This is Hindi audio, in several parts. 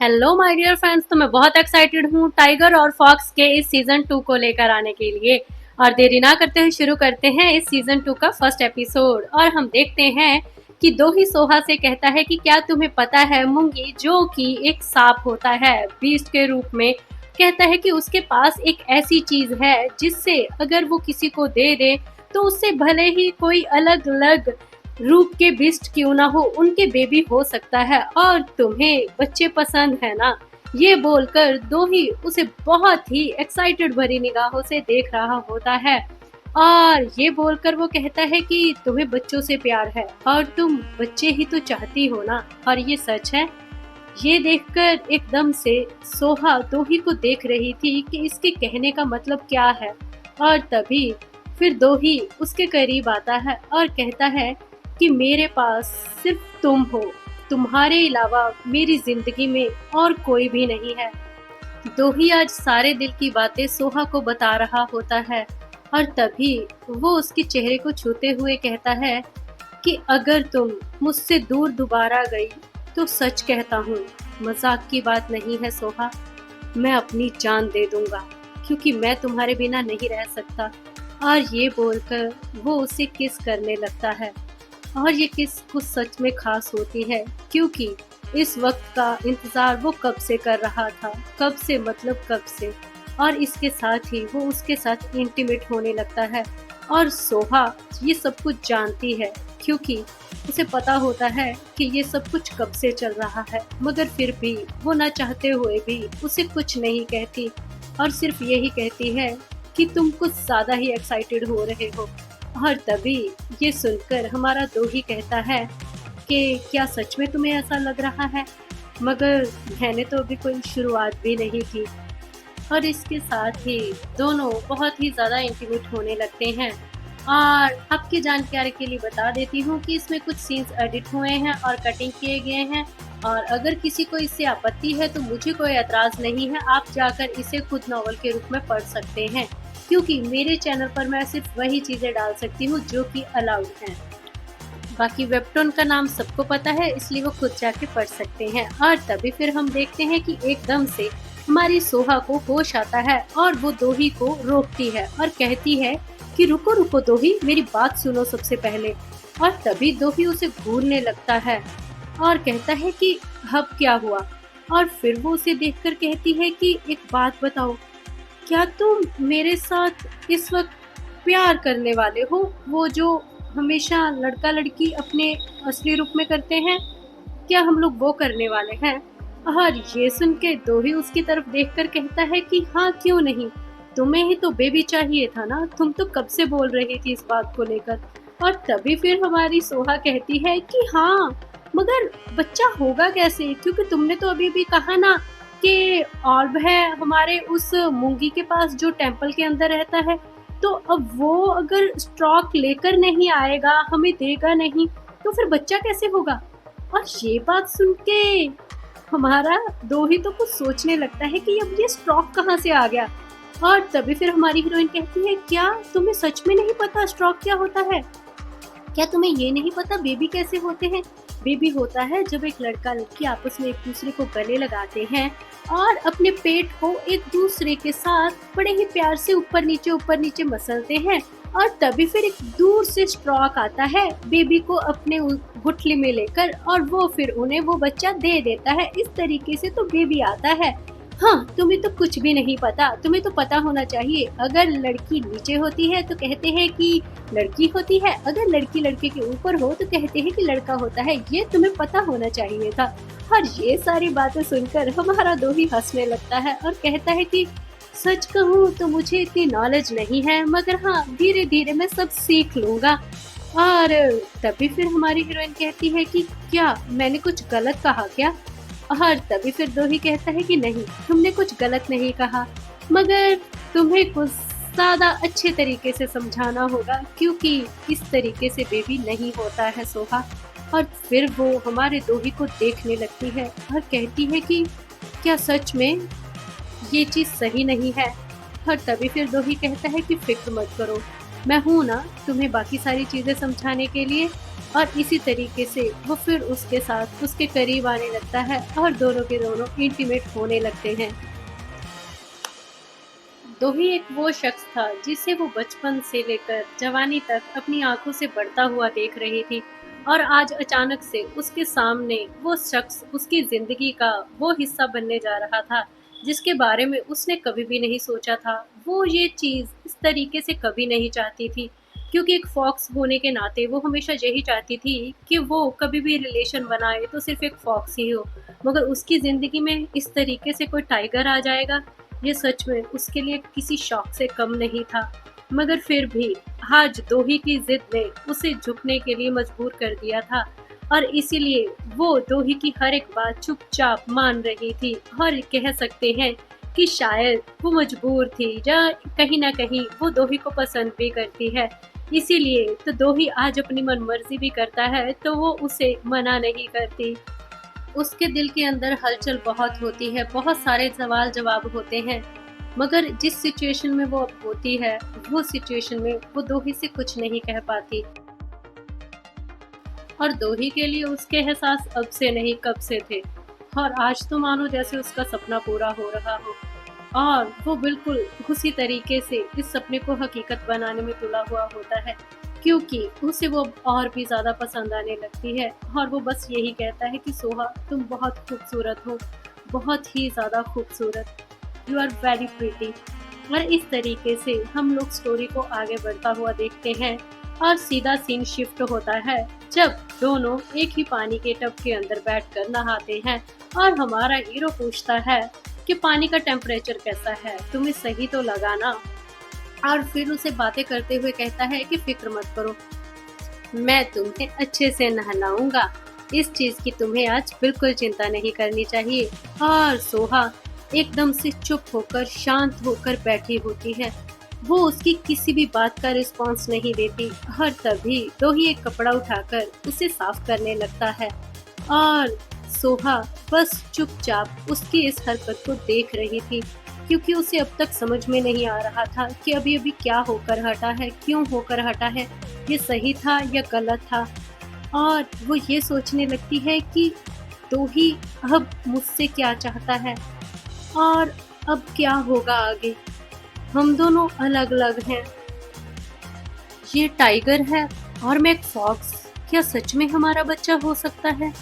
हेलो माय डियर फ्रेंड्स, तो मैं बहुत एक्साइटेड हूँ टाइगर और फॉक्स के इस सीजन 2 को लेकर आने के लिए। और देरी ना करते हुए शुरू करते हैं इस सीजन 2 का फर्स्ट एपिसोड। और हम देखते हैं कि दो ही सोहा से कहता है कि क्या तुम्हें पता है मूंगी, जो कि एक सांप होता है बीस्ट के रूप में, कहता है कि उसके पास एक ऐसी चीज है जिससे अगर वो किसी को दे दे तो उससे भले ही कोई अलग अलग रूप के बिस्ट क्यों ना हो, उनके बेबी हो सकता है। और तुम्हें बच्चे पसंद है ना? ये बोलकर दो ही उसे बहुत ही एक्साइटेड भरी निगाहों से देख रहा होता है। और ये बोलकर वो कहता है कि तुम्हें बच्चों से प्यार है और तुम बच्चे ही तो चाहती हो ना, और ये सच है। ये देखकर एकदम से सोहा दोही को देख रही थी कि इसके कहने का मतलब क्या है। और तभी फिर दोही उसके करीब आता है और कहता है कि मेरे पास सिर्फ तुम हो, तुम्हारे अलावा मेरी जिंदगी में और कोई भी नहीं है। दोही आज सारे दिल की बातें सोहा को बता रहा होता है। और तभी वो उसके चेहरे को छूते हुए कहता है कि अगर तुम मुझसे दूर दोबारा गई तो सच कहता हूँ, मजाक की बात नहीं है सोहा, मैं अपनी जान दे दूंगा, क्योंकि मैं तुम्हारे बिना नहीं रह सकता। और ये बोलकर वो उसे किस करने लगता है। और ये किस कुछ सच में खास होती है, क्योंकि इस वक्त का इंतजार वो कब से कर रहा था, कब से मतलब कब से। और इसके साथ ही वो उसके साथ इंटीमेट होने लगता है। और सोहा ये सब कुछ जानती है, क्योंकि उसे पता होता है कि ये सब कुछ कब से चल रहा है, मगर फिर भी वो ना चाहते हुए भी उसे कुछ नहीं कहती। और सिर्फ यही कहती है कि तुम कुछ ज्यादा ही एक्साइटेड हो रहे हो। और तभी ये सुनकर हमारा दोही कहता है कि क्या सच में तुम्हें ऐसा लग रहा है, मगर मैंने तो अभी कोई शुरुआत भी नहीं की। और इसके साथ ही दोनों बहुत ही ज़्यादा इंटीमेट होने लगते हैं। और आपकी जानकारी के लिए बता देती हूँ कि इसमें कुछ सीन्स एडिट हुए हैं और कटिंग किए गए हैं। और अगर किसी को इससे आपत्ति है तो मुझे कोई एतराज़ नहीं है, आप जाकर इसे खुद नॉवल के रूप में पढ़ सकते हैं, क्योंकि मेरे चैनल पर मैं सिर्फ वही चीज़ें डाल सकती हूँ जो कि अलाउड हैं। बाकी वेबटोन का नाम सबको पता है, इसलिए वो खुद जाके पढ़ सकते हैं। और तभी फिर हम देखते हैं कि एकदम से हमारी सोहा को होश आता है और वो दोही को रोकती है और कहती है कि रुको रुको दोही, मेरी बात सुनो सबसे पहले। और तभी दोही उसे घूरने लगता है और कहता है कि अब क्या हुआ। और फिर वो उसे देखकर कहती है कि एक बात बताओ, क्या तुम मेरे साथ इस वक्त प्यार करने वाले हो, वो जो हमेशा लड़का लड़की अपने असली रूप में करते हैं? क्या हम लोग वो करने वाले हैं? और ये सुन के दोही उसकी तरफ देखकर कहता है कि हाँ, क्यों नहीं, तुम्हें ही तो बेबी चाहिए था ना, तुम तो कब से बोल रही थी इस बात को लेकर। और तभी फिर हमारी सोहा कहती है कि हाँ, मगर बच्चा होगा कैसे, क्योंकि तुमने तो अभी भी कहा ना कि ऑर्ब है हमारे उस मूंगी के पास जो टेम्पल के अंदर रहता है, तो अब वो अगर स्टॉक लेकर नहीं आएगा, हमें देगा नहीं, तो फिर बच्चा कैसे होगा। और ये बात सुन के हमारा दोही तो कुछ सोचने लगता है कि अब ये स्टॉक कहाँ से आ गया। और तभी फिर हमारी हीरोइन कहती है, क्या तुम्हें सच में नहीं पता स्टॉक क्या होता है? क्या तुम्हें ये नहीं पता बेबी कैसे होते हैं? बेबी होता है जब एक लड़का लड़की आपस में एक दूसरे को गले लगाते हैं और अपने पेट को एक दूसरे के साथ बड़े ही प्यार से ऊपर नीचे मसलते हैं। और तभी फिर एक दूर से स्ट्रॉक आता है बेबी को अपने गुठली में लेकर, और वो फिर उन्हें वो बच्चा दे देता है। इस तरीके से तो बेबी आता है। हाँ, तुम्हें तो कुछ भी नहीं पता, तुम्हें तो पता होना चाहिए, अगर लड़की नीचे होती है तो कहते हैं कि लड़की होती है, अगर लड़की लड़के के ऊपर हो तो कहते हैं कि लड़का होता है, ये तुम्हें पता होना चाहिए था। और ये सारी बातें सुनकर हमारा दोही हंसने लगता है और कहता है कि सच कहूँ तो मुझे इतनी नॉलेज नहीं है, मगर हाँ, धीरे धीरे मैं सब सीख लूंगा। और तभी फिर हमारी हीरोइन कहती है कि क्या मैंने कुछ गलत कहा क्या? और तभी फिर दोही कहता है कि नहीं, तुमने कुछ गलत नहीं कहा, मगर तुम्हें कुछ ज्यादा अच्छे तरीके से समझाना होगा, क्योंकि इस तरीके से बेबी नहीं होता है सोहा। और फिर वो हमारे दोही को देखने लगती है और कहती है कि क्या सच में ये चीज़ सही नहीं है? और तभी फिर दोही कहता है कि फिक्र मत करो, मैं हूँ ना तुम्हें बाकी सारी चीज़ें समझाने के लिए। और इसी तरीके से वो फिर उसके साथ उसके करीब आने लगता है और दोनों के दोनों इंटीमेट होने लगते हैं। दोही एक वो शख्स था जिसे वो बचपन से लेकर जवानी तक अपनी आंखों से बढ़ता हुआ देख रही थी, और आज अचानक से उसके सामने वो शख्स उसकी जिंदगी का वो हिस्सा बनने जा रहा था जिसके बारे में उसने कभी भी नहीं सोचा था। वो ये चीज़ इस तरीके से कभी नहीं चाहती थी, क्योंकि एक फॉक्स होने के नाते वो हमेशा यही चाहती थी कि वो कभी भी रिलेशन बनाए तो सिर्फ एक फॉक्स ही हो। मगर उसकी ज़िंदगी में इस तरीके से कोई टाइगर आ जाएगा, ये सच में उसके लिए किसी शौक से कम नहीं था। मगर फिर भी आज दोही की जिद ने उसे झुकने के लिए मजबूर कर दिया था, और इसीलिए वो दोही की हर एक बात चुपचाप मान रही थी, और कह सकते हैं कि शायद वो मजबूर थी या कहीं ना कहीं वो दोही को पसंद भी करती है। इसीलिए तो दोही आज अपनी मनमर्जी भी करता है तो वो उसे मना नहीं करती। उसके दिल के अंदर हलचल बहुत होती है, बहुत सारे सवाल जवाब होते हैं, मगर जिस सिचुएशन में वो अब होती है, वो सिचुएशन में वो दोही से कुछ नहीं कह पाती। और दोही के लिए उसके एहसास अब से नहीं कब से थे, और आज तो मानो जैसे उसका सपना पूरा हो रहा हो, और वो बिल्कुल उसी तरीके से इस सपने को हकीकत बनाने में तुला हुआ होता है, क्योंकि उसे वो और भी ज़्यादा पसंद आने लगती है, और वो बस यही कहता है कि सोहा, तुम बहुत खूबसूरत हो, बहुत ही ज़्यादा खूबसूरत, यू आर वेरी प्रीटी। और इस तरीके से हम लोग स्टोरी को आगे बढ़ता हुआ देखते हैं, और सीधा सीन शिफ्ट होता है जब दोनों एक ही पानी के टब के अंदर बैठकर नहाते हैं, और हमारा हीरो पूछता है कि पानी का टेम्परेचर कैसा है, तुम्हें सही तो लगा ना। और फिर उसे बातें करते हुए कहता है कि फिक्र मत करो, मैं तुम्हें अच्छे से नहलाऊंगा, इस चीज की तुम्हें आज बिल्कुल चिंता नहीं करनी चाहिए। और सोहा एकदम से चुप होकर शांत होकर बैठी होती है, वो उसकी किसी भी बात का रिस्पॉन्स नहीं देती, और तभी तो ही एक कपड़ा उठाकर उसे साफ करने लगता है, और सोहा बस चुपचाप उसकी इस हरकत को देख रही थी, क्योंकि उसे अब तक समझ में नहीं आ रहा था कि अभी अभी क्या होकर हटा है, क्यों होकर हटा है, ये सही था या गलत था। और वो ये सोचने लगती है कि तो ही अब मुझसे क्या चाहता है, और अब क्या होगा आगे, हम दोनों अलग अलग हैं, ये टाइगर है और मैं एक फॉक्स, क्या सच में हमारा बच्चा हो सकता है,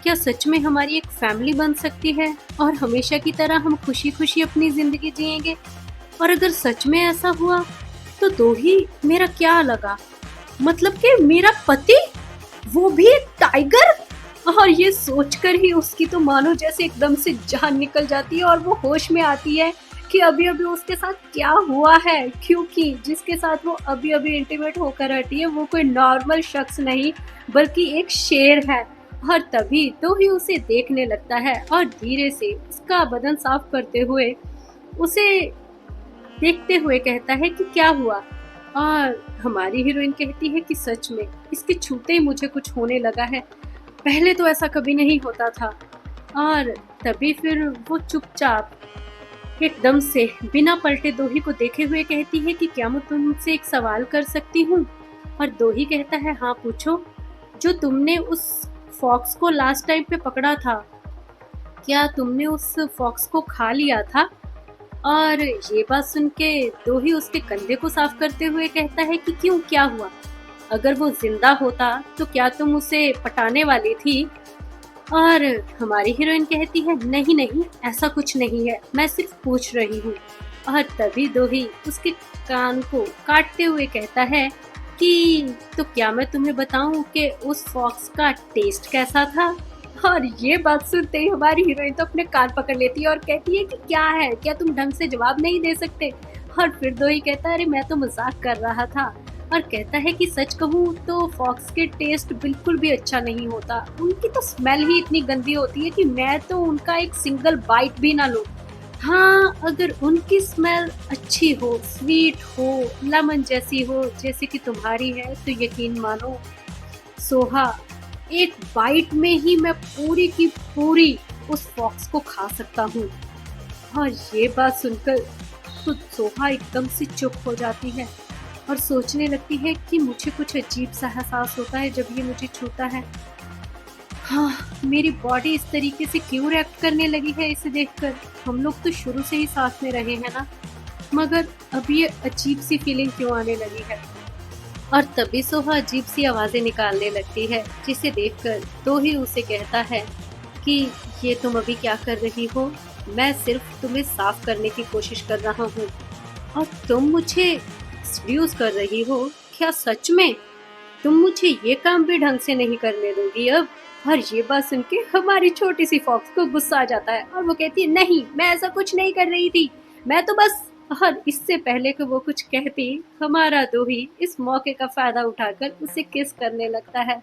क्या सच में हमारी एक फैमिली बन सकती है और हमेशा की तरह हम खुशी खुशी अपनी जिंदगी जिएंगे। और अगर सच में ऐसा हुआ तो दोही मेरा क्या लगा, मतलब कि मेरा पति, वो भी एक टाइगर। और ये सोचकर ही उसकी तो मानो जैसे एकदम से जान निकल जाती है, और वो होश में आती है कि अभी अभी उसके साथ क्या हुआ है, क्योंकि जिसके साथ वो अभी अभी इंटीमेट होकर हटी है वो कोई नॉर्मल शख्स नहीं बल्कि एक शेर है। और तभी तो ही उसे देखने लगता है और धीरे से उसका बदन साफ करते हुए उसे देखते हुए कहता है कि क्या हुआ। और हमारी हीरोइन कहती है कि सच में इसके छूते ही मुझे कुछ होने लगा है, पहले तो ऐसा कभी नहीं होता था। और तभी फिर वो चुपचाप एकदम से बिना पलटे दोही को देखे हुए कहती है कि क्या मैं तुमसे एक सवाल कर सकती हूँ। और दोही कहता है हाँ पूछो, जो तुमने उस फॉक्स को लास्ट टाइम पे पकड़ा था, क्या तुमने उस फॉक्स को खा लिया था। और ये बात सुन के दोही उसके कंधे को साफ करते हुए कहता है कि क्यों, क्या हुआ, अगर वो जिंदा होता तो क्या तुम उसे पटाने वाली थी। और हमारी हीरोइन कहती है नहीं नहीं, ऐसा कुछ नहीं है, मैं सिर्फ पूछ रही हूँ। और तभी दोही उसके कान को काटते हुए कहता है कि तो क्या मैं तुम्हें बताऊं कि उस फॉक्स का टेस्ट कैसा था। और ये बात सुनते ही हमारी हीरोइन तो अपने कान पकड़ लेती है और कहती है कि क्या है, क्या तुम ढंग से जवाब नहीं दे सकते। और फिर दोही कहता है अरे मैं तो मजाक कर रहा था, और कहता है कि सच कहूँ तो फॉक्स के टेस्ट बिल्कुल भी अच्छा नहीं होता, उनकी तो स्मेल ही इतनी गंदी होती है कि मैं तो उनका एक सिंगल बाइट भी ना लूं। हाँ, अगर उनकी स्मेल अच्छी हो, स्वीट हो, लेमन जैसी हो जैसे कि तुम्हारी है, तो यकीन मानो सोहा, एक बाइट में ही मैं पूरी की पूरी उस फॉक्स को खा सकता हूँ। और ये बात सुनकर तो सोहा एकदम से चुप हो जाती है, और सोचने लगती है कि मुझे कुछ अजीब सा एहसास होता है जब ये मुझे छूता है। हाँ, मेरी बॉडी इस तरीके से क्यों रिएक्ट करने लगी है इसे देखकर? हम लोग तो शुरू से ही साथ में रहे हैं ना, मगर अब ये अजीब सी फीलिंग क्यों आने लगी है? और तभी सोहा अजीब सी आवाजें निकालने लगती है, जिसे देखकर तोही उसे कहता है कि ये तुम अभी क्या कर रही हो? मैं सिर्फ तुम्हें साफ करने की कोशिश कर रहा हूँ और तुम मुझे सेड्यूस कर रही हो? क्या सच में? तुम मुझे ये काम भी ढंग से नहीं करने दोगी अब? और ये बात सुन के हमारी छोटी सी फॉक्स को गुस्सा आ जाता है और वो कहती है, नहीं, मैं ऐसा कुछ नहीं कर रही थी, मैं तो बस। और इससे पहले कि वो कुछ कहती, हमारा दोही इस मौके का फायदा उठाकर उसे किस करने लगता है।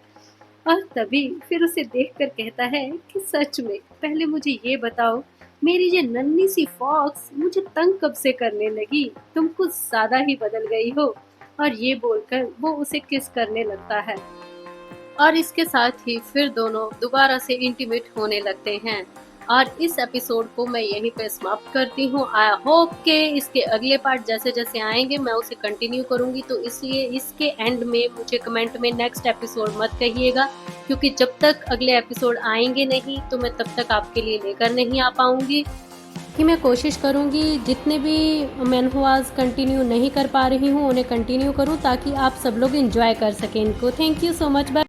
और तभी फिर उसे देखकर कहता है कि सच में पहले मुझे ये बताओ, मेरी ये नन्ही सी फॉक्स मुझे तंग कब से करने लगी? तुम कुछ ज्यादा ही बदल गई हो। और ये बोलकर वो उसे किस करने लगता है और इसके साथ ही फिर दोनों दोबारा से इंटीमेट होने लगते हैं। और इस एपिसोड को मैं यहीं पे समाप्त करती हूँ। आई होप के इसके अगले पार्ट जैसे जैसे आएंगे मैं उसे कंटिन्यू करूँगी, तो इसलिए इसके एंड में मुझे कमेंट में नेक्स्ट एपिसोड मत कहिएगा, क्योंकि जब तक अगले एपिसोड आएंगे नहीं तो मैं तब तक आपके लिए लेकर नहीं आ पाऊँगी। कि मैं कोशिश करूँगी जितने भी मैनहुआज कंटिन्यू नहीं कर पा रही हूँ उन्हें कंटिन्यू करूँ, ताकि आप सब लोग एंजॉय कर सकें इनको। Thank you so much. Bye.